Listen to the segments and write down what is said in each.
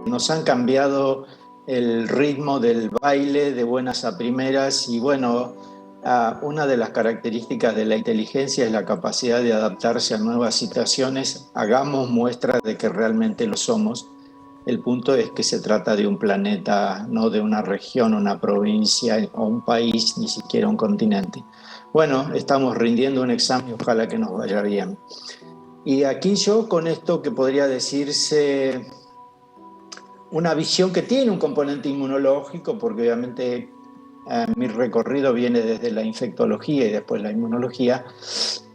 nos han cambiado el ritmo del baile de buenas a primeras y bueno, una de las características de la inteligencia es la capacidad de adaptarse a nuevas situaciones. Hagamos muestra de que realmente lo somos. El punto es que se trata de un planeta, no de una región, una provincia o un país, ni siquiera un continente. Bueno, estamos rindiendo un examen, ojalá que nos vaya bien. Y aquí yo con esto que podría decirse una visión que tiene un componente inmunológico, porque obviamente mi recorrido viene desde la infectología y después la inmunología,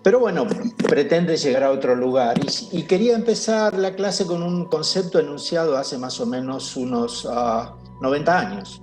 pero bueno, pretende llegar a otro lugar. Y quería empezar la clase con un concepto enunciado hace más o menos unos 90 años.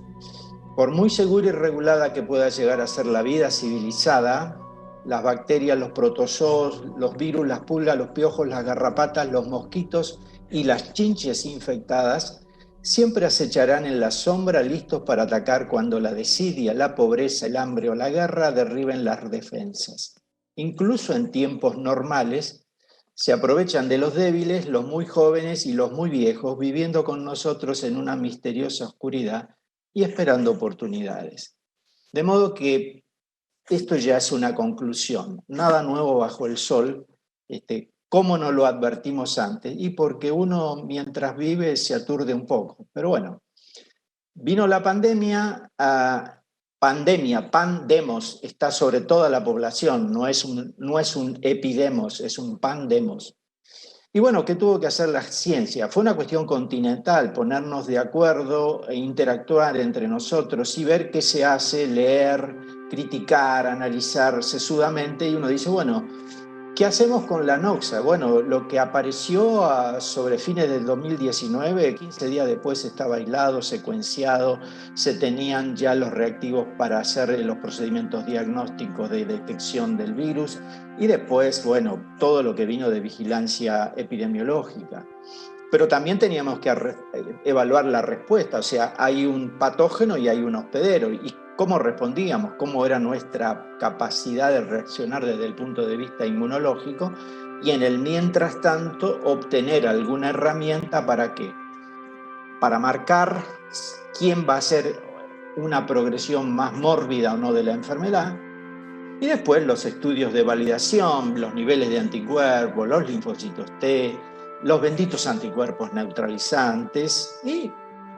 Por muy segura y regulada que pueda llegar a ser la vida civilizada, las bacterias, los protozoos, los virus, las pulgas, los piojos, las garrapatas, los mosquitos y las chinches infectadas siempre acecharán en la sombra listos para atacar cuando la desidia, la pobreza, el hambre o la guerra derriben las defensas. Incluso en tiempos normales, se aprovechan de los débiles, los muy jóvenes y los muy viejos, viviendo con nosotros en una misteriosa oscuridad y esperando oportunidades. De modo que esto ya es una conclusión, nada nuevo bajo el sol, ¿cómo no lo advertimos antes? Y porque uno mientras vive se aturde un poco, pero bueno, vino la pandemia, pandemos, está sobre toda la población, no es un epidemos, es un pandemos. Y bueno, ¿qué tuvo que hacer la ciencia? Fue una cuestión continental, ponernos de acuerdo e interactuar entre nosotros y ver qué se hace, leer, criticar, analizar sesudamente. Y uno dice, bueno, ¿qué hacemos con la noxa? Bueno, lo que apareció sobre fines del 2019, 15 días después estaba aislado, secuenciado, se tenían ya los reactivos para hacer los procedimientos diagnósticos de detección del virus y después, bueno, todo lo que vino de vigilancia epidemiológica. Pero también teníamos que evaluar la respuesta, o sea, hay un patógeno y hay un hospedero. ¿Y cómo respondíamos? ¿Cómo era nuestra capacidad de reaccionar desde el punto de vista inmunológico? Y en el mientras tanto, obtener alguna herramienta para qué? Para marcar quién va a ser una progresión más mórbida o no de la enfermedad. Y después los estudios de validación, los niveles de anticuerpos, los linfocitos T, los benditos anticuerpos neutralizantes y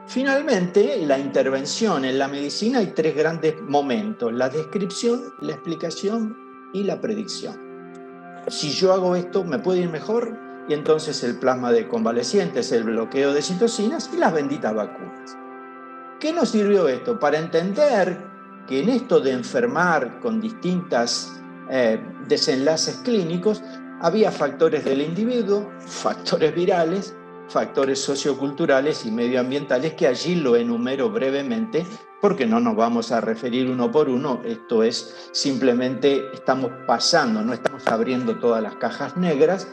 finalmente la intervención. En la medicina hay tres grandes momentos: la descripción, la explicación y la predicción. Si yo hago esto, me puede ir mejor, y entonces el plasma de convalecientes, el bloqueo de citocinas y las benditas vacunas. ¿Qué nos sirvió esto? Para entender que en esto de enfermar con distintos desenlaces clínicos había factores del individuo, factores virales, factores socioculturales y medioambientales, que allí lo enumero brevemente porque no nos vamos a referir uno por uno. Esto es simplemente estamos pasando, no estamos abriendo todas las cajas negras.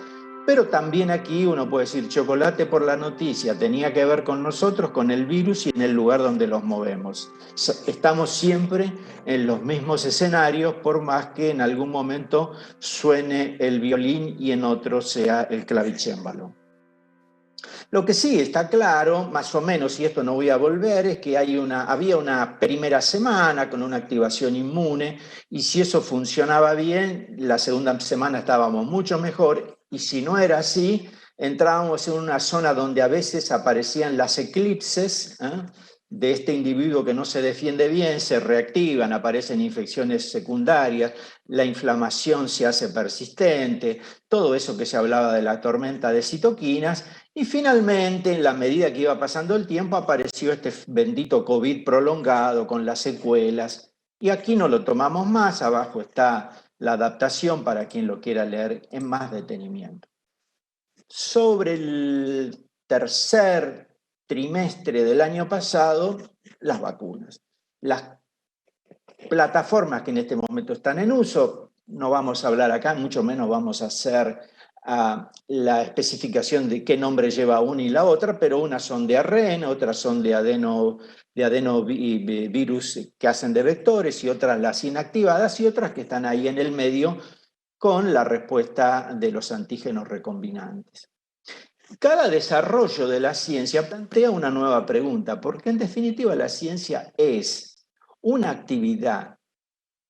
Pero también aquí uno puede decir, chocolate por la noticia, tenía que ver con nosotros, con el virus y en el lugar donde los movemos. Estamos siempre en los mismos escenarios, por más que en algún momento suene el violín y en otro sea el clavicémbalo. Lo que sí está claro, más o menos, y esto no voy a volver, es que había una primera semana con una activación inmune, y si eso funcionaba bien, la segunda semana estábamos mucho mejor, y si no era así, entrábamos en una zona donde a veces aparecían las eclipses de este individuo que no se defiende bien, se reactivan, aparecen infecciones secundarias, la inflamación se hace persistente, todo eso que se hablaba de la tormenta de citoquinas. Y finalmente, en la medida que iba pasando el tiempo, apareció este bendito COVID prolongado con las secuelas. Y aquí no lo tomamos más, abajo está la adaptación para quien lo quiera leer en más detenimiento. Sobre el tercer trimestre del año pasado, las vacunas. Las plataformas que en este momento están en uso, no vamos a hablar acá, mucho menos vamos a hacer la especificación de qué nombre lleva una y la otra, pero unas son de ARN, otras son de adenovirus que hacen de vectores, y otras las inactivadas, y otras que están ahí en el medio con la respuesta de los antígenos recombinantes. Cada desarrollo de la ciencia plantea una nueva pregunta, porque en definitiva la ciencia es una actividad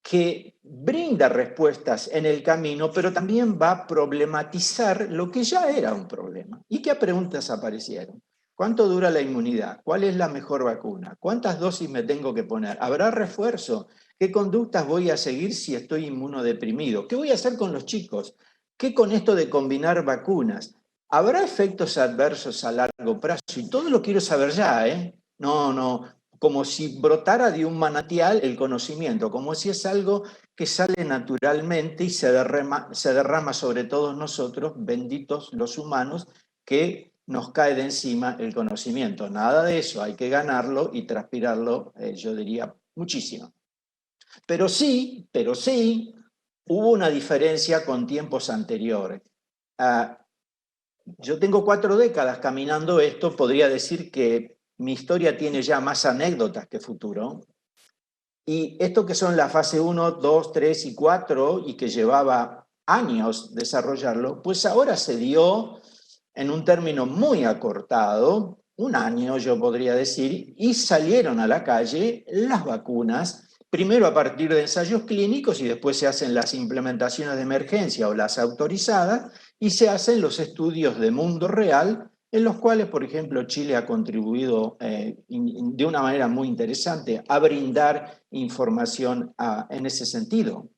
que brinda respuestas en el camino, pero también va a problematizar lo que ya era un problema. ¿Y qué preguntas aparecieron? ¿Cuánto dura la inmunidad? ¿Cuál es la mejor vacuna? ¿Cuántas dosis me tengo que poner? ¿Habrá refuerzo? ¿Qué conductas voy a seguir si estoy inmunodeprimido? ¿Qué voy a hacer con los chicos? ¿Qué con esto de combinar vacunas? ¿Habrá efectos adversos a largo plazo? Y todo lo quiero saber ya, ¿eh? No, como si brotara de un manantial el conocimiento, como si es algo que sale naturalmente y se derrama sobre todos nosotros, benditos los humanos, que nos cae de encima el conocimiento. Nada de eso, hay que ganarlo y transpirarlo, yo diría, muchísimo. Pero sí, hubo una diferencia con tiempos anteriores. Yo tengo 4 décadas caminando esto, podría decir que mi historia tiene ya más anécdotas que futuro. Y esto que son la fase 1, 2, 3 y 4, y que llevaba años desarrollarlo, pues ahora se dio en un término muy acortado, un año yo podría decir, y salieron a la calle las vacunas, primero a partir de ensayos clínicos y después se hacen las implementaciones de emergencia o las autorizadas y se hacen los estudios de mundo real en los cuales, por ejemplo, Chile ha contribuido de una manera muy interesante a brindar información en ese sentido.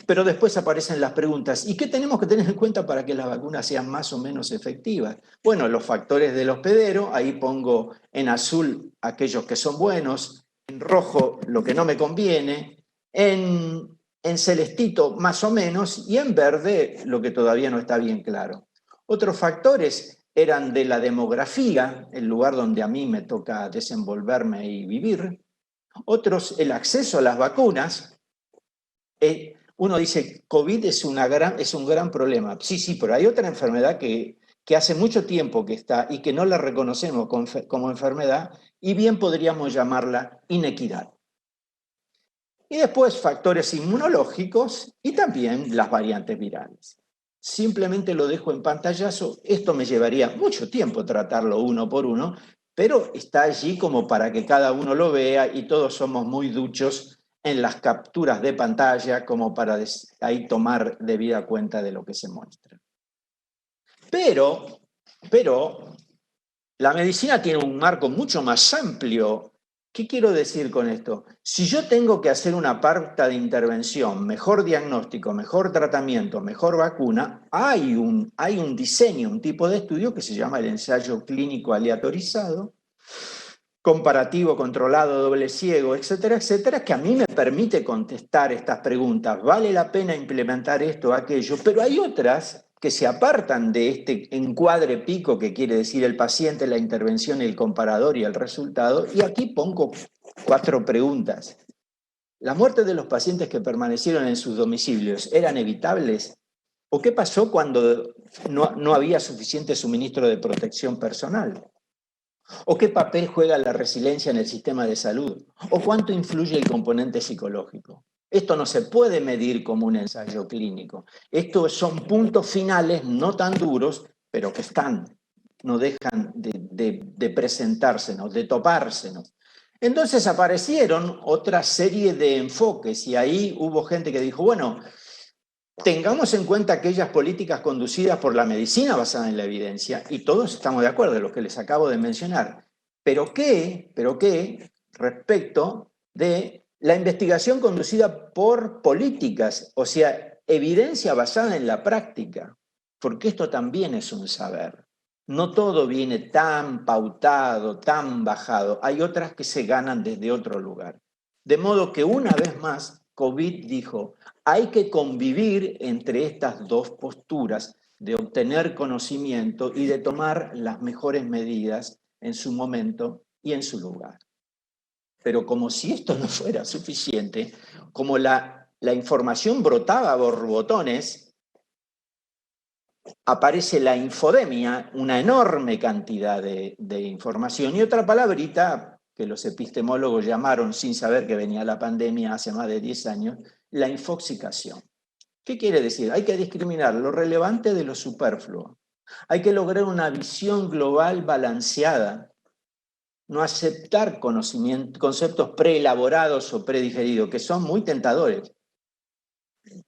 Pero después aparecen las preguntas, ¿y qué tenemos que tener en cuenta para que las vacunas sean más o menos efectivas? Bueno, los factores del hospedero, ahí pongo en azul aquellos que son buenos, en rojo lo que no me conviene, en celestito más o menos y en verde lo que todavía no está bien claro. Otros factores eran de la demografía, el lugar donde a mí me toca desenvolverme y vivir. Otros, el acceso a las vacunas. Uno dice, COVID es un gran problema. Sí, pero hay otra enfermedad que hace mucho tiempo que está y que no la reconocemos como enfermedad y bien podríamos llamarla inequidad. Y después factores inmunológicos y también las variantes virales. Simplemente lo dejo en pantallazo. Esto me llevaría mucho tiempo tratarlo uno por uno, pero está allí como para que cada uno lo vea y todos somos muy duchos en las capturas de pantalla como para ahí tomar debida cuenta de lo que se muestra. Pero la medicina tiene un marco mucho más amplio. ¿Qué quiero decir con esto? Si yo tengo que hacer una pauta de intervención, mejor diagnóstico, mejor tratamiento, mejor vacuna, hay un diseño, un tipo de estudio que se llama el ensayo clínico aleatorizado, comparativo, controlado, doble ciego, etcétera, etcétera, que a mí me permite contestar estas preguntas. ¿Vale la pena implementar esto o aquello? Pero hay otras que se apartan de este encuadre pico que quiere decir el paciente, la intervención, el comparador y el resultado. Y aquí pongo 4 preguntas. ¿La muerte de los pacientes que permanecieron en sus domicilios eran evitables? ¿O qué pasó cuando no había suficiente suministro de protección personal? ¿O qué papel juega la resiliencia en el sistema de salud? ¿O cuánto influye el componente psicológico? Esto no se puede medir como un ensayo clínico. Estos son puntos finales no tan duros, pero que están, no dejan de presentársenos, de topársenos. Entonces aparecieron otra serie de enfoques y ahí hubo gente que dijo, bueno, tengamos en cuenta aquellas políticas conducidas por la medicina basada en la evidencia, y todos estamos de acuerdo en lo que les acabo de mencionar. ¿Pero qué respecto de la investigación conducida por políticas, o sea, evidencia basada en la práctica? Porque esto también es un saber. No todo viene tan pautado, tan bajado. Hay otras que se ganan desde otro lugar. De modo que una vez más, COVID dijo, hay que convivir entre estas dos posturas de obtener conocimiento y de tomar las mejores medidas en su momento y en su lugar. Pero como si esto no fuera suficiente, como la información brotaba a borbotones, aparece la infodemia, una enorme cantidad de información. Y otra palabrita que los epistemólogos llamaron, sin saber que venía la pandemia hace más de 10 años, la infoxicación. ¿Qué quiere decir? Hay que discriminar lo relevante de lo superfluo. Hay que lograr una visión global balanceada, no aceptar conceptos preelaborados o predigeridos, que son muy tentadores.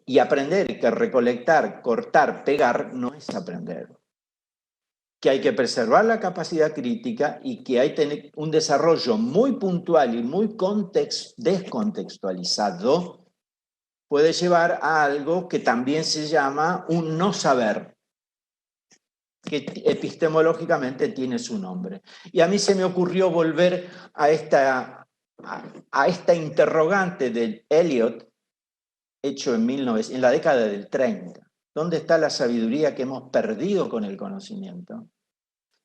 Y aprender que recolectar, cortar, pegar no es aprender. Que hay que preservar la capacidad crítica y que hay que tener un desarrollo muy puntual y muy descontextualizado puede llevar a algo que también se llama un no saber, que epistemológicamente tiene su nombre. Y a mí se me ocurrió volver a esta interrogante de Eliot, hecho en la década del 30. ¿Dónde está la sabiduría que hemos perdido con el conocimiento?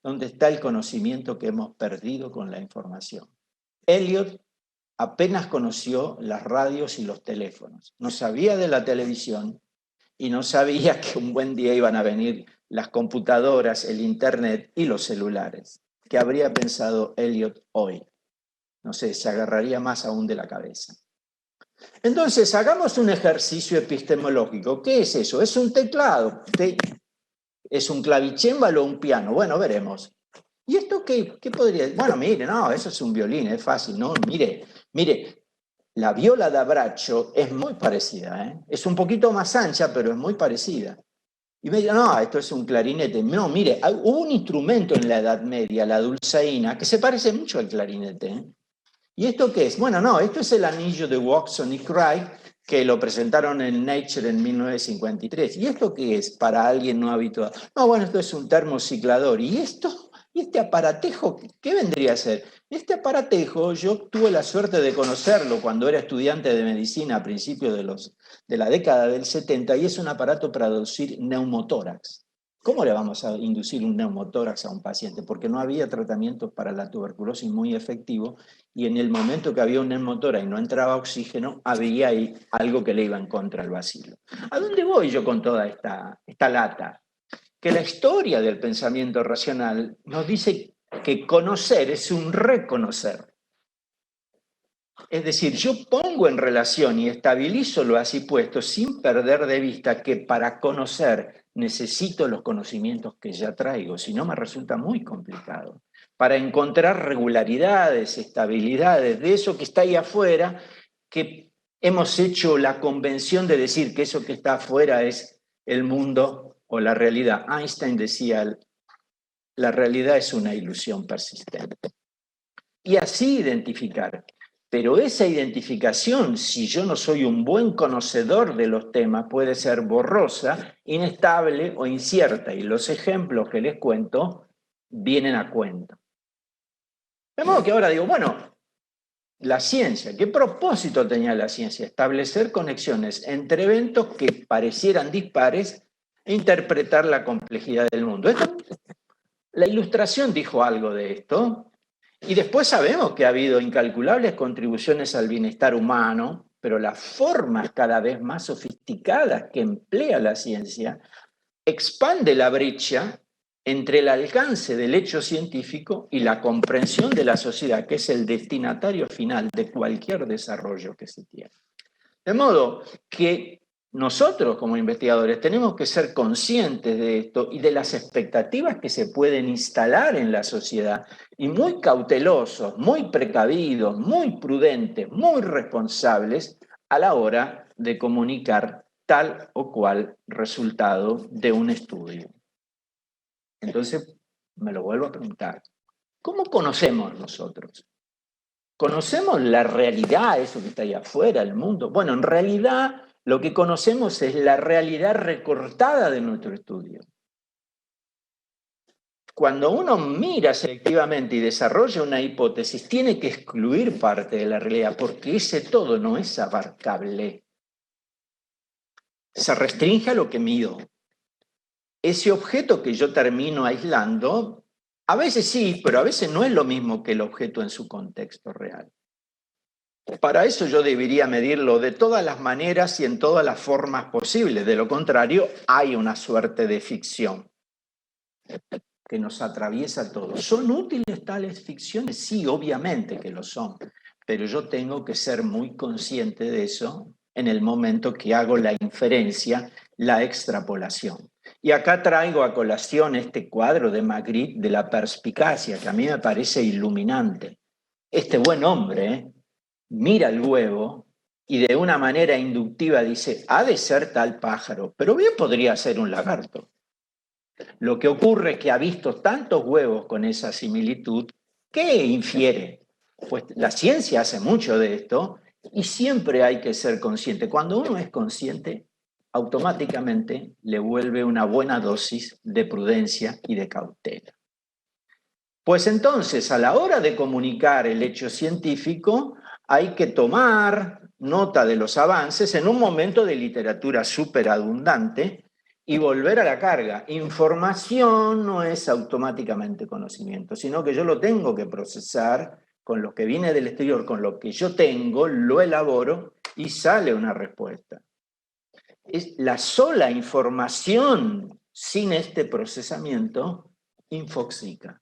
¿Dónde está el conocimiento que hemos perdido con la información? Eliot apenas conoció las radios y los teléfonos. No sabía de la televisión y no sabía que un buen día iban a venir las computadoras, el internet y los celulares. ¿Qué habría pensado Eliot hoy? No sé, se agarraría más aún de la cabeza. Entonces, hagamos un ejercicio epistemológico. ¿Qué es eso? Es un teclado. ¿Es un clavicémbalo o un piano? Bueno, veremos. ¿Y esto qué podría? Bueno, mire, no, eso es un violín, es fácil, ¿no? Mire, la viola da braccio es muy parecida, ¿eh? Es un poquito más ancha, pero es muy parecida. Y me dice, no, esto es un clarinete. No, mire, hubo un instrumento en la Edad Media, la dulzaina, que se parece mucho al clarinete, ¿eh? ¿Y esto qué es? Bueno, no, esto es el anillo de Watson y Crick, que lo presentaron en Nature en 1953. ¿Y esto qué es para alguien no habituado? No, bueno, esto es un termociclador. ¿Y esto? ¿Y este aparatejo? ¿Qué vendría a ser? Este aparatejo yo tuve la suerte de conocerlo cuando era estudiante de medicina a principios de la década del 70 y es un aparato para producir neumotórax. ¿Cómo le vamos a inducir un neumotórax a un paciente? Porque no había tratamientos para la tuberculosis muy efectivos y en el momento que había un neumotórax y no entraba oxígeno, había ahí algo que le iba en contra al bacilo. ¿A dónde voy yo con toda esta lata? Que la historia del pensamiento racional nos dice que conocer es un reconocer. Es decir, yo pongo en relación y estabilizo lo así puesto sin perder de vista que para conocer necesito los conocimientos que ya traigo, si no me resulta muy complicado. Para encontrar regularidades, estabilidades de eso que está ahí afuera, que hemos hecho la convención de decir que eso que está afuera es el mundo o la realidad. Einstein decía, la realidad es una ilusión persistente. Y así identificar. Pero esa identificación, si yo no soy un buen conocedor de los temas, puede ser borrosa, inestable o incierta. Y los ejemplos que les cuento vienen a cuento. De modo que ahora digo, bueno, la ciencia, ¿qué propósito tenía la ciencia? Establecer conexiones entre eventos que parecieran dispares e interpretar la complejidad del mundo. La Ilustración dijo algo de esto. Y después sabemos que ha habido incalculables contribuciones al bienestar humano, pero las formas cada vez más sofisticadas que emplea la ciencia expande la brecha entre el alcance del hecho científico y la comprensión de la sociedad, que es el destinatario final de cualquier desarrollo que se tiene. De modo que nosotros como investigadores tenemos que ser conscientes de esto y de las expectativas que se pueden instalar en la sociedad y muy cautelosos, muy precavidos, muy prudentes, muy responsables a la hora de comunicar tal o cual resultado de un estudio. Entonces, me lo vuelvo a preguntar, ¿cómo conocemos nosotros? ¿Conocemos la realidad, eso que está ahí afuera, el mundo? Bueno, en realidad lo que conocemos es la realidad recortada de nuestro estudio. Cuando uno mira selectivamente y desarrolla una hipótesis, tiene que excluir parte de la realidad, porque ese todo no es abarcable. Se restringe a lo que mido. Ese objeto que yo termino aislando, a veces sí, pero a veces no es lo mismo que el objeto en su contexto real. Para eso yo debería medirlo de todas las maneras y en todas las formas posibles. De lo contrario, hay una suerte de ficción que nos atraviesa a todos. ¿Son útiles tales ficciones? Sí, obviamente que lo son, pero yo tengo que ser muy consciente de eso en el momento que hago la inferencia, la extrapolación. Y acá traigo a colación este cuadro de Magritte de la perspicacia, que a mí me parece iluminante. Este buen hombre mira el huevo y de una manera inductiva dice, ha de ser tal pájaro, pero bien podría ser un lagarto. Lo que ocurre es que ha visto tantos huevos con esa similitud, ¿qué infiere? Pues la ciencia hace mucho de esto y siempre hay que ser consciente. Cuando uno es consciente, automáticamente le vuelve una buena dosis de prudencia y de cautela. Pues entonces, a la hora de comunicar el hecho científico, hay que tomar nota de los avances en un momento de literatura súper abundante y volver a la carga. Información no es automáticamente conocimiento, sino que yo lo tengo que procesar con lo que viene del exterior, con lo que yo tengo, lo elaboro y sale una respuesta. Es la sola información sin este procesamiento infoxica.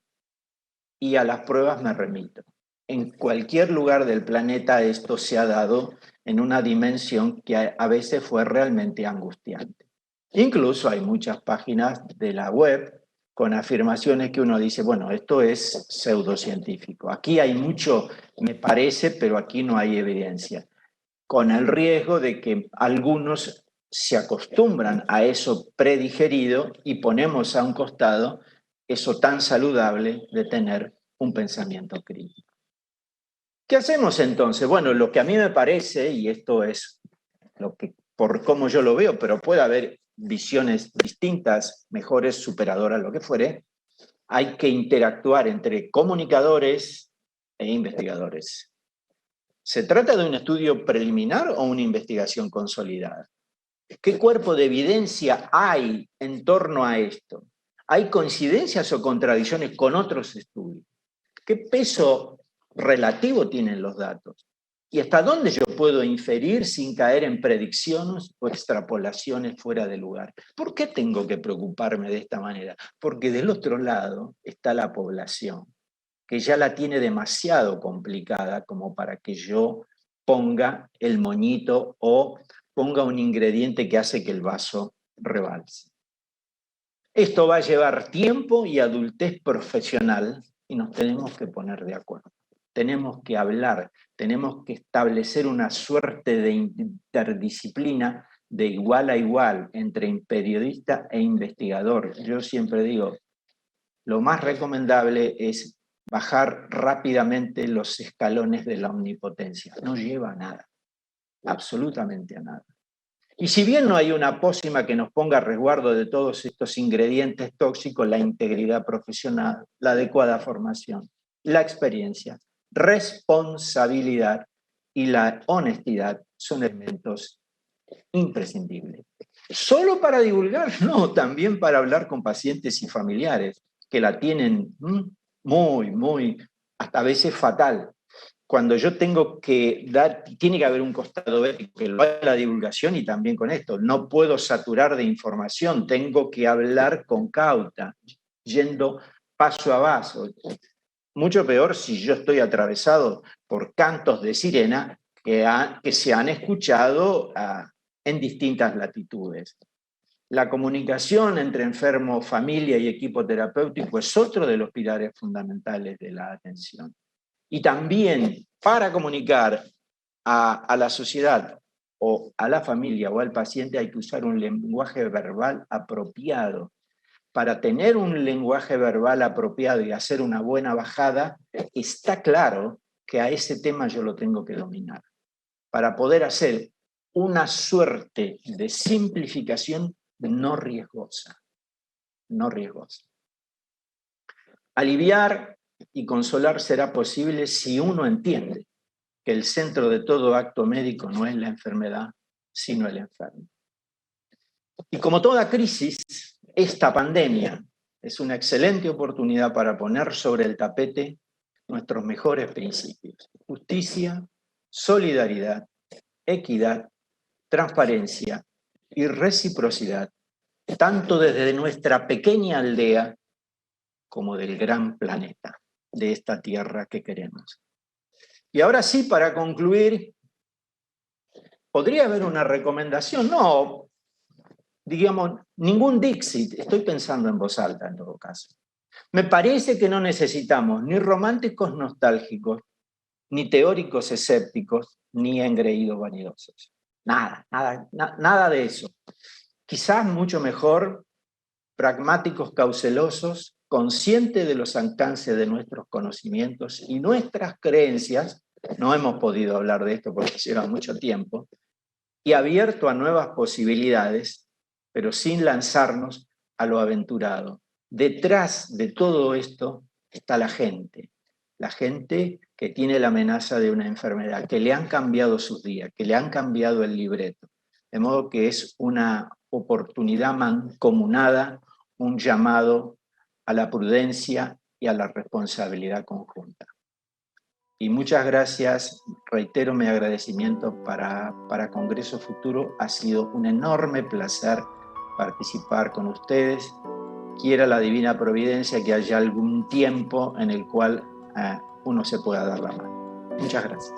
Y a las pruebas me remito. En cualquier lugar del planeta esto se ha dado en una dimensión que a veces fue realmente angustiante. Incluso hay muchas páginas de la web con afirmaciones que uno dice, bueno, esto es pseudocientífico. Aquí hay mucho, me parece, pero aquí no hay evidencia. Con el riesgo de que algunos se acostumbran a eso predigerido y ponemos a un costado eso tan saludable de tener un pensamiento crítico. ¿Qué hacemos entonces? Bueno, lo que a mí me parece, y esto es lo que, por cómo yo lo veo, pero puede haber visiones distintas, mejores, superadoras, lo que fuere, hay que interactuar entre comunicadores e investigadores. ¿Se trata de un estudio preliminar o una investigación consolidada? ¿Qué cuerpo de evidencia hay en torno a esto? ¿Hay coincidencias o contradicciones con otros estudios? ¿Qué peso relativo tienen los datos? ¿Y hasta dónde yo puedo inferir sin caer en predicciones o extrapolaciones fuera de lugar? ¿Por qué tengo que preocuparme de esta manera? Porque del otro lado está la población, que ya la tiene demasiado complicada como para que yo ponga el moñito o ponga un ingrediente que hace que el vaso rebalse. Esto va a llevar tiempo y adultez profesional y nos tenemos que poner de acuerdo. Tenemos que hablar, tenemos que establecer una suerte de interdisciplina de igual a igual entre periodista e investigador. Yo siempre digo, lo más recomendable es bajar rápidamente los escalones de la omnipotencia. No lleva a nada, absolutamente a nada. Y si bien no hay una pócima que nos ponga a resguardo de todos estos ingredientes tóxicos, la integridad profesional, la adecuada formación, la experiencia, responsabilidad y la honestidad son elementos imprescindibles. ¿Solo para divulgar? No, también para hablar con pacientes y familiares que la tienen muy, hasta a veces fatal. Cuando yo tengo que dar, tiene que haber un costado ético que lo haga la divulgación y también con esto. No puedo saturar de información, tengo que hablar con cauta, yendo paso a paso. Mucho peor si yo estoy atravesado por cantos de sirena que se han escuchado en distintas latitudes. La comunicación entre enfermo, familia y equipo terapéutico es otro de los pilares fundamentales de la atención. Y también para comunicar a la sociedad o a la familia o al paciente hay que usar un lenguaje verbal apropiado. Para tener un lenguaje verbal apropiado y hacer una buena bajada, está claro que a ese tema yo lo tengo que dominar. Para poder hacer una suerte de simplificación no riesgosa. No riesgosa. Aliviar y consolar será posible si uno entiende que el centro de todo acto médico no es la enfermedad, sino el enfermo. Y como toda crisis, esta pandemia es una excelente oportunidad para poner sobre el tapete nuestros mejores principios: justicia, solidaridad, equidad, transparencia y reciprocidad, tanto desde nuestra pequeña aldea como del gran planeta, de esta tierra que queremos. Y ahora sí, para concluir, ¿podría haber una recomendación? No, digamos, ningún Dixit, estoy pensando en voz alta en todo caso. Me parece que no necesitamos ni románticos nostálgicos, ni teóricos escépticos, ni engreídos vanidosos. Nada de eso. Quizás mucho mejor pragmáticos cautelosos, conscientes de los alcances de nuestros conocimientos y nuestras creencias, no hemos podido hablar de esto porque lleva mucho tiempo, y abierto a nuevas posibilidades, pero sin lanzarnos a lo aventurado. Detrás de todo esto está la gente que tiene la amenaza de una enfermedad, que le han cambiado sus días, que le han cambiado el libreto. De modo que es una oportunidad mancomunada, un llamado a la prudencia y a la responsabilidad conjunta. Y muchas gracias, reitero mi agradecimiento para Congreso Futuro. Ha sido un enorme placer participar con ustedes. Quiera la divina providencia que haya algún tiempo en el cual uno se pueda dar la mano. Muchas gracias.